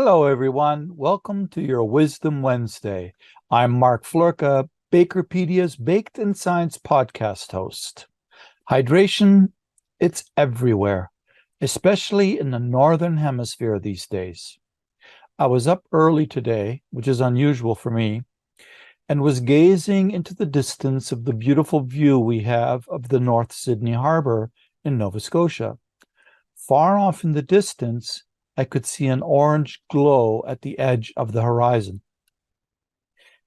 Hello, everyone. Welcome to your Wisdom Wednesday. I'm Mark Floerke, Bakerpedia's Baked in Science podcast host. Hydration, it's everywhere, especially in the Northern Hemisphere these days. I was up early today, which is unusual for me, and was gazing into the distance of the beautiful view we have of the North Sydney Harbor in Nova Scotia. Far off in the distance, I could see an orange glow at the edge of the horizon.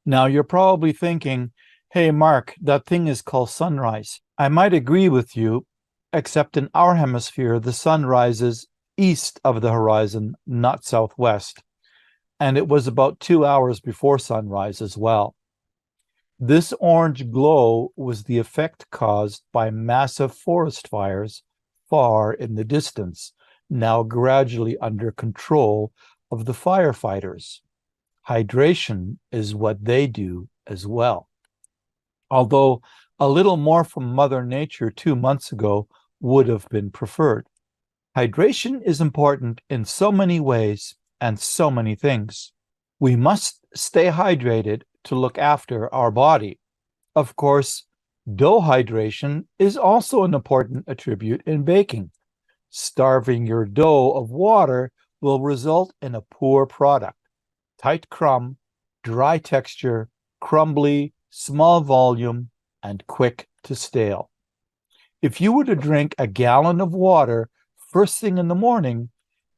Now, you're probably thinking, hey, Mark, that thing is called sunrise. I might agree with you, except in our hemisphere, the sun rises east of the horizon, not southwest. And it was about 2 hours before sunrise as well. This orange glow was the effect caused by massive forest fires far in the distance, now gradually under control of the firefighters. Hydration is what they do as well. Although a little more from Mother Nature 2 months ago would have been preferred. Hydration is important in so many ways and so many things. We must stay hydrated to look after our body. Of course, dough hydration is also an important attribute in baking. Starving your dough of water will result in a poor product. Tight crumb, dry texture, crumbly, small volume, and quick to stale. If you were to drink a gallon of water first thing in the morning,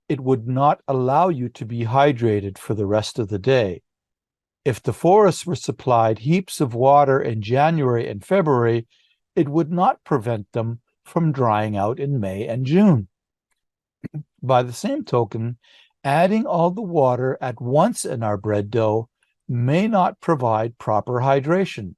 it would not allow you to be hydrated for the rest of the day. If the forests were supplied heaps of water in January and February, it would not prevent them from drying out in May and June. By the same token, adding all the water at once in our bread dough may not provide proper hydration.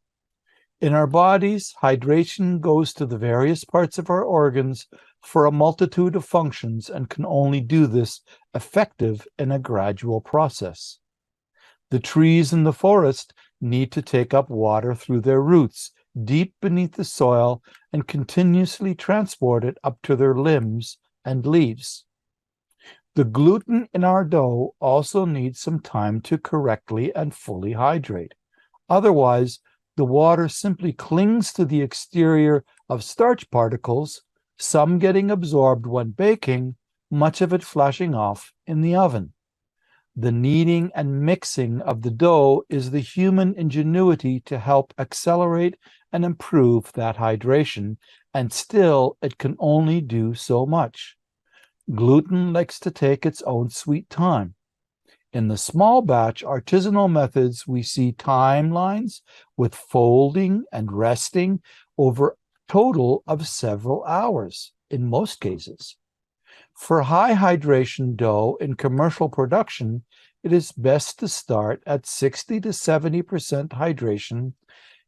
In our bodies, hydration goes to the various parts of our organs for a multitude of functions and can only do this effective in a gradual process. The trees in the forest need to take up water through their roots, deep beneath the soil, and continuously transport it up to their limbs and leaves. The gluten in our dough also needs some time to correctly and fully hydrate. Otherwise, the water simply clings to the exterior of starch particles, some getting absorbed when baking, much of it flashing off in the oven. The kneading and mixing of the dough is the human ingenuity to help accelerate and improve that hydration, and still it can only do so much. Gluten likes to take its own sweet time. In the small batch artisanal methods, we see timelines with folding and resting over a total of several hours in most cases. For high hydration dough in commercial production, it is best to start at 60 to 70% hydration,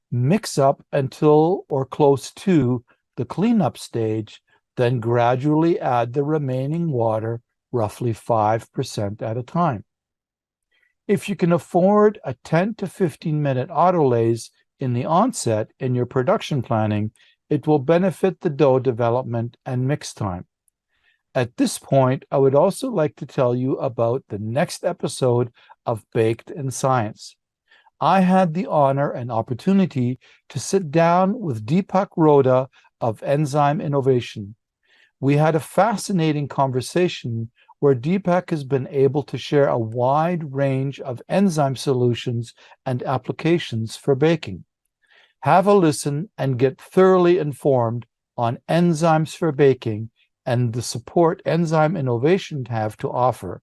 mix up until or close to the cleanup stage, then gradually add the remaining water, roughly 5% at a time. If you can afford a 10 to 15-minute autolaze in the onset in your production planning, it will benefit the dough development and mix time. At this point, I would also like to tell you about the next episode of Baked in Science. I had the honor and opportunity to sit down with Dipak Roda of Enzyme Innovation. We had a fascinating conversation where Dipak has been able to share a wide range of enzyme solutions and applications for baking. Have a listen and get thoroughly informed on enzymes for baking and the support Enzyme Innovation have to offer.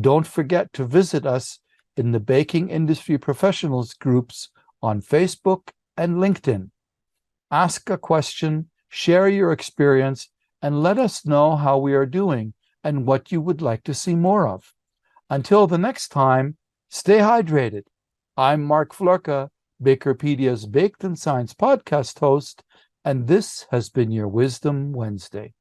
Don't forget to visit us in the baking industry professionals groups on Facebook and LinkedIn. Ask a question, share your experience, and let us know how we are doing and what you would like to see more of. Until the next time, stay hydrated. I'm Mark Floerke, Bakerpedia's Baked in Science podcast host, and this has been your Wisdom Wednesday.